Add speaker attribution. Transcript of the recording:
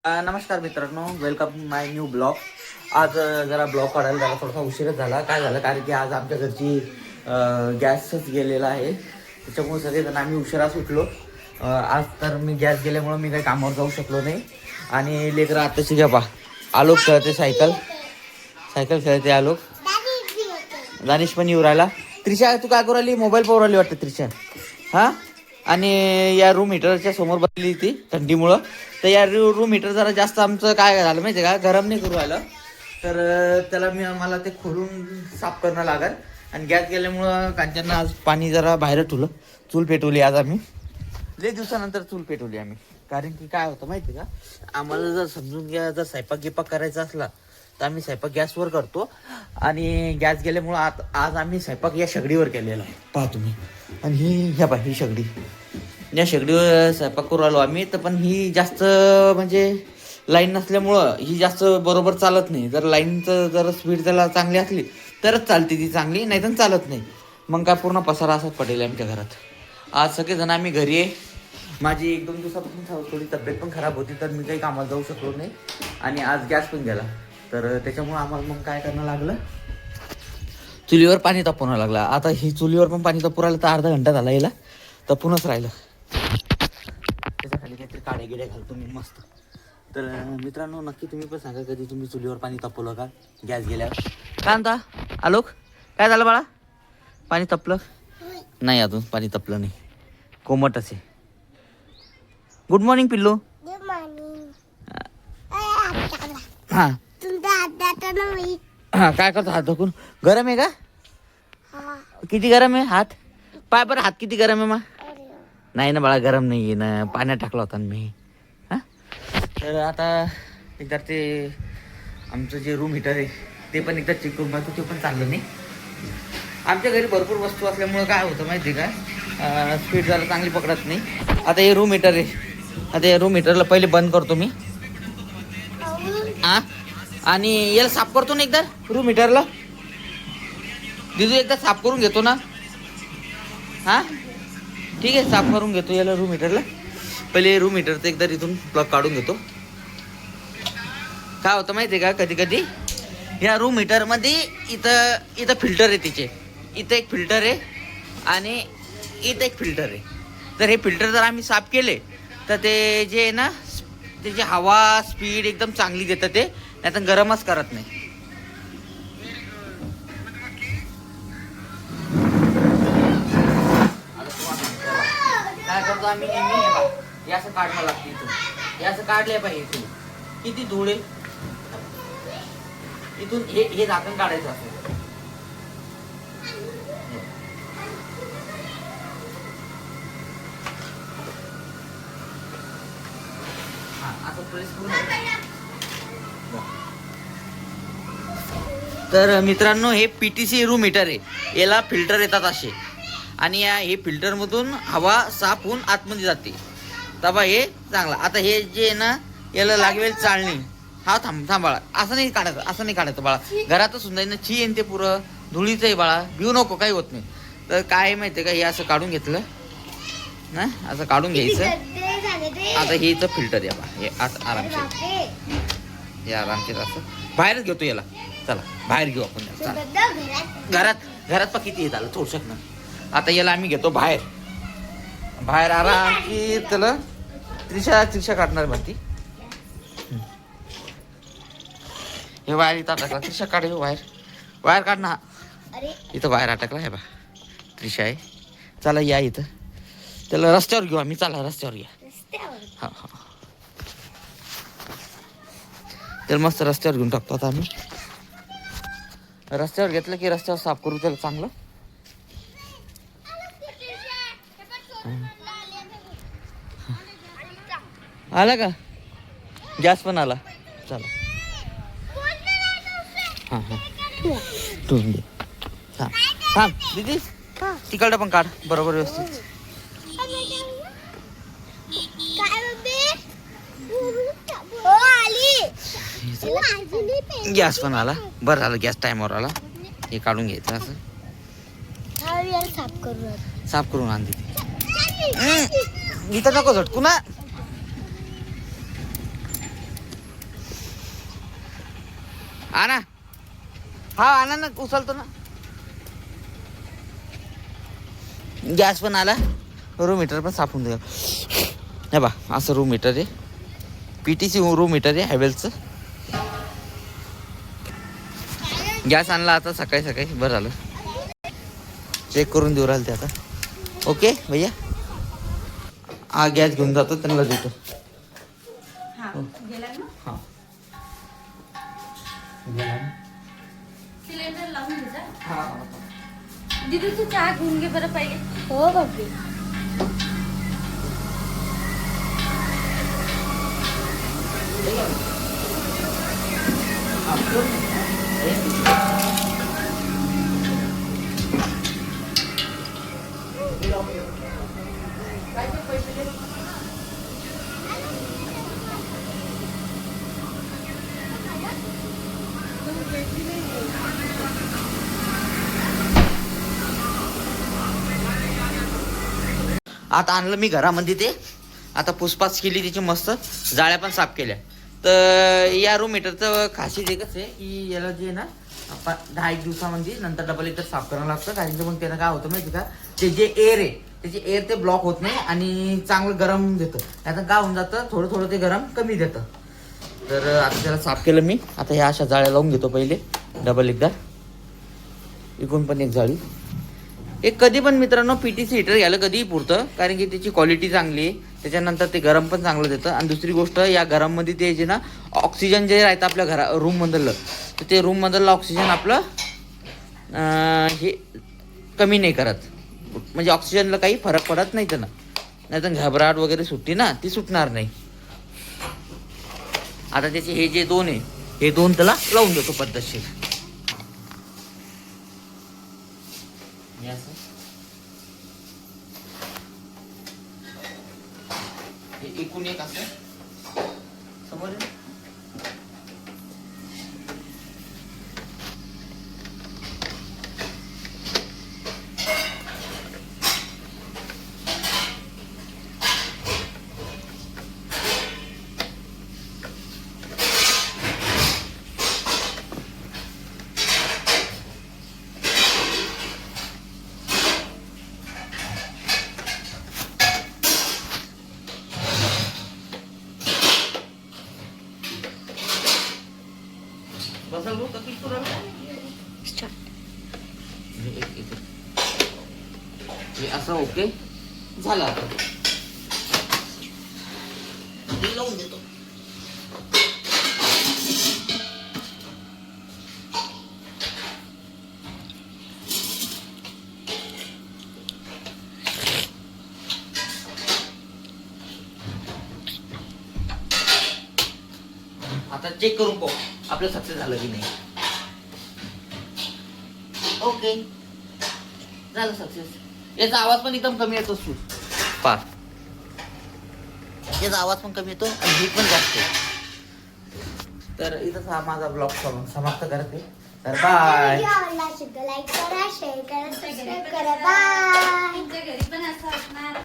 Speaker 1: नमस्कार मित्रांनो, वेलकम माय new blog. आज जरा ब्लॉग काढायला जरा थोडासा उशीरच झाला. काय झालं, कारण की आज आमच्या घरची गॅसच गेलेला आहे. त्याच्यामुळे सगळेजण आम्ही उशिरा सुटलो. आज तर मी गॅस गेल्यामुळं मी काही कामावर जाऊ शकलो नाही. आणि लेकरं आताशी घ्या आलोक खेळते, सायकल खेळते आलोक. दानिश पण येऊ राहिला. त्रिशा तू काय करू राहिली? मोबाईल पाहू राहिली वाटतं त्रिशा. हां, आणि या रूम हिटरच्या समोर बसली ती थंडीमुळं. तर या रूम हिटर जरा जास्त आमचं काय झालं माहिती आहे का, गरम नाही करू राहिलं. तर त्याला मला ते खोलून साफ करणं लागेल. आणि गॅस गेल्यामुळं कांचननं आज पाणी जरा बाहेर ठेवलं. चूल पेटवली आज आम्ही. लई दिवसानंतर चूल पेटवली आम्ही. कारण की काय होतं माहिती आहे का, आम्हाला जर समजून घ्या, जर स्वयंपाक गिपाक करायचा असला तर आम्ही स्वयंपाक गॅसवर करतो. आणि गॅस गेल्यामुळं आज आम्ही स्वयंपाक या शेगडीवर केलेला आहे, पहा तुम्ही. आणि ही शेगडी, या शेगडीवर स्वयंपाक करू आलो आम्ही. तर पण ही जास्त म्हणजे लाईन नसल्यामुळं ही जास्त बरोबर चालत नाही. जर लाईनचं जर स्पीड त्याला चांगली असली तरच चालते ती चांगली, नाही तर चालत नाही. मग काय पूर्ण पसारा असाच पडेल आमच्या घरात. आज सगळेजण आम्ही घरी आहे. माझी 1-2 दिवसापासून थोडी तब्येत पण खराब होती, तर मी काही कामाला जाऊ शकलो नाही. आणि आज गॅस पण गेला, तर त्याच्यामुळं आम्हाला मग काय करणं लागलं, चुलीवर पाणी तापवणं लागलं. आता ही चुलीवर पण पाणी तापू राहिलं तर अर्धा घंटा झाला याला तापूनच राहिलं. त्याच्या खाली काहीतरी काडे गिडे घालतो मी मस्त. तर मित्रांनो, नक्की तुम्ही पण सांगा, कधी तुम्ही चुलीवर पाणी तापवलं का गॅस गेल्यावर? काय म्हणता आलोक? काय झालं बाळा? पाणी तपलं नाही? अजून पाणी तपलं नाही, कोमटच आहे. गुड मॉर्निंग पिल्लू.
Speaker 2: Good morning.
Speaker 1: हां हां, काय करतो हात धुवून? गरम आहे का? किती गरम आहे हात? पाय बरं, हात किती गरम आहे मा? नाही ना बाळा, गरम नाही आहे ना, पाण्यात टाकला होता ना मी. हां, तर आता एकदा ते आमचं जे रूम हिटर आहे ते पण एकदा चेक करून पाहतो. ते पण चाललं नाही. आमच्या घरी भरपूर वस्तू असल्यामुळं काय होतं माहिती आहे का, स्पीड जरा चांगली पकडत नाही. आता हे रूम हिटर आहे. आता या रूम हिटरला पहिले बंद करतो मी. हां, आणि याला साफ करतो ना एकदा रूम हिटरला. दिदू एकदा साफ करून घेतो ना. हां ठीक आहे, साफ करून घेतो याला रूम हिटरला. पहिले रूम हिटरचं एकदा इथून प्लग काढून घेतो. काय होतं माहिती आहे का, कधी कधी या रूम हिटरमध्ये इथं फिल्टर आहे तिचे. इथं एक फिल्टर आहे आणि इथं एक फिल्टर आहे. तर हे फिल्टर जर आम्ही साफ केले तर ते जे आहे ना, त्याची हवा स्पीड एकदम चांगली देतं ते, नाही तर गरमच करत नाही. काय करतो आम्ही नेहमी, हे असं काढणं लागतं इथून. हे असं काढले पाहिजे. इथून किती धूळ आहे, इथून हे झाकण काढायचं असं. असं प्रेस करून. तर मित्रांनो, हे PTC रूम हिटर आहे. याला फिल्टर येतात असे, आणि हे फिल्टरमधून हवा साफ होऊन आतमध्ये जाते. तबा हे चांगला. आता हे जे आहे ना, याला लागेल चाळणी. हा थांब बाळा, असं नाही काढायचं बाळा. घरातच सुद्धा ना, ची येईन ते पुरं धुळीचं आहे बाळा, भिऊ नको, काही होत नाही. तर काय माहिती आहे का, हे असं काढून घेतलं ना, असं काढून घ्यायचं. आता हे इथं फिल्टर या बा, हे असं आरामशीर, हे आरामशीर असं बाहेरच घेतो याला. चला बाहेर घेऊ आपण. घरात पण किती येत आलं थोडसं ना. आता याला आम्ही घेतो बाहेर आरामशीर. त्याला त्रिशा काढणार म्हणती. हे वायर इथं अटकला. त्रिशा काढ, हे वायर काढ ना. इथं वायर अटकला आहे बा. त्रिशा आहे. चला या इथं, त्याला रस्त्यावर घेऊ आम्ही. चला रस्त्यावर या. हा हा, त्याला मस्त रस्त्यावर घेऊन टाकतो. आता आम्ही रस्त्यावर घेतलं की रस्त्यावर साफ करू त्याला चांगलं. आला का गॅस? पण आला. चला हां हां, ठेवून दे. हां दीदी, तिकडं पण काढ बरोबर व्यवस्थित. गॅस पण आला. बरं झालं गॅस टाइमवर आला. हे काढून घ्यायचं असं. साफ करून आण दीदी. इथं नको झटकू ना. आणा. हा आणा ना, उचलतो ना. गॅस पण आला, रूम हीटर पण साफ होऊन जाईल. हे बा असं रूम हीटर आहे, PTC रूम हीटर आहे हॅवेल्सचं. गॅस आणला आता सकाळी सकाळी, बरं झालं. चेक करून देऊ राहिले ते आता. ओके भैया, हा गॅस घेऊन जातो, त्यांना देतो. हां
Speaker 2: सिलेंडर लावून घे जा.
Speaker 1: हां
Speaker 2: दीदी तू चहा घेऊन घे बरं पहिले. हो बाबी.
Speaker 1: आता आणलं मी घरामध्ये ते. आता पुसपास केली त्याची मस्त, जाळ्या पण साफ केल्या. तर या रूम मीटरचं खासियत एकच आहे की याला जे ना आपण 10-1 दिवसामध्ये नंतर डबल एकदा साफ करावं लागतं. कारण की मग त्यानं काय होतं माहिती का, ते जे एअर आहे त्याचे एअर ते ब्लॉक होत नाही आणि चांगलं गरम देतं. आता काय होऊन जातं, थोडं थोडं ते गरम कमी देतं. तर आता त्याला साफ केलं मी. आता ह्या अशा जाळ्या लावून घेतो पहिले डबल एकदा. इकडून पण एक जाळी. एक कधी पण मित्रांनो PTC हीटर घ्यायला कधीही पुरतं, कारण की त्याची क्वालिटी चांगली आहे. त्याच्यानंतर ते गरम पण चांगलं देतं. आणि दुसरी गोष्ट, या गरममध्ये ते जे ना ऑक्सिजन जे राहतं आपल्या रूममधलं, तर ते रूममधलं ऑक्सिजन आपलं हे कमी नाही करत. म्हणजे ऑक्सिजनला काही फरक पडत नाही त्यानं. नाही तर घबराट वगैरे सुटते ना, ती सुटणार नाही. आता त्याचे हे जे 2 आहे, हे 2 त्याला लावून देतो पद्धतशीर. एकूण एक असं समोर. असं ओके झालं. आता लावून देतो. आता चेक करून पाहू आपलं सक्सेस झालं की नाही. ओके झालं सक्सेस. याचा आवाज पण एकदम कमी येतो पार. याचा आवाज पण कमी येतो आणि हीट पण जास्त आहे. तर इथंच हा माझा ब्लॉग समाप्त करते. तर बाय.
Speaker 3: लाईक करा, शेअर करा, सबस्क्राईब करा. बाय.
Speaker 2: तुमच्या घरी पण असं असणार.